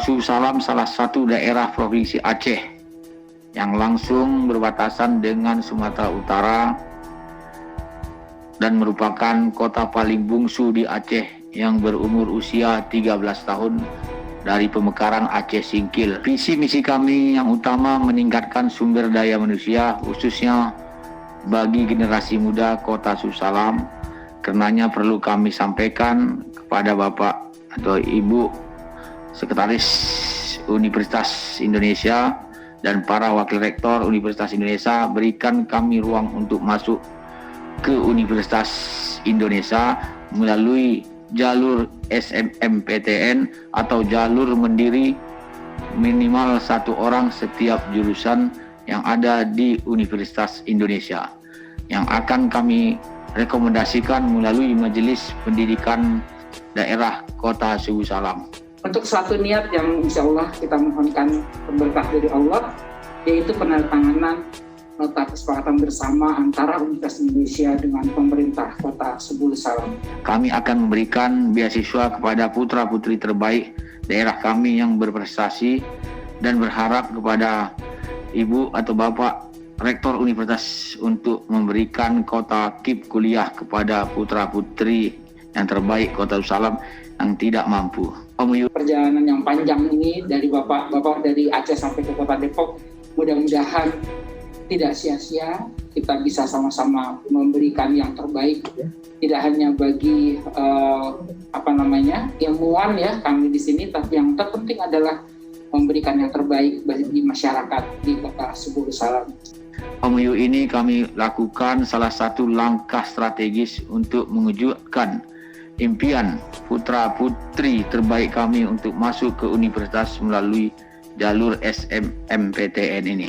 Suhu Salam salah satu daerah Provinsi Aceh yang langsung berbatasan dengan Sumatera Utara dan merupakan kota paling bungsu di Aceh yang berumur usia 13 tahun dari pemekaran Aceh Singkil. Visi misi kami yang utama meningkatkan sumber daya manusia khususnya bagi generasi muda Kota Suhu Salam. Karenanya perlu kami sampaikan kepada Bapak atau Ibu Sekretaris Universitas Indonesia dan para wakil rektor Universitas Indonesia, berikan kami ruang untuk masuk ke Universitas Indonesia melalui jalur SNMPTN atau jalur mandiri minimal 1 orang setiap jurusan yang ada di Universitas Indonesia, yang akan kami rekomendasikan melalui Majelis Pendidikan Daerah Kota Suhu Salam. Untuk suatu niat yang insya Allah kita mohonkan berkah dari Allah, yaitu penandatanganan nota kesepakatan bersama antara Universitas Indonesia dengan pemerintah Kota Suhu Salam. Kami akan memberikan beasiswa kepada putra-putri terbaik daerah kami yang berprestasi dan berharap kepada Ibu atau Bapak Rektor Universitas untuk memberikan kota KIP kuliah kepada putra-putri yang terbaik Kota Suhu Salam yang tidak mampu. Perjalanan yang panjang ini dari Bapak dari Aceh sampai ke Kota Depok, mudah-mudahan tidak sia-sia, kita bisa sama-sama memberikan yang terbaik, tidak hanya bagi ilmuwan ya kami di sini, tapi yang terpenting adalah memberikan yang terbaik bagi masyarakat di Kota Suhu Salam. MOU ini kami lakukan salah satu langkah strategis untuk mewujudkan impian putra-putri terbaik kami untuk masuk ke universitas melalui jalur SNMPTN ini.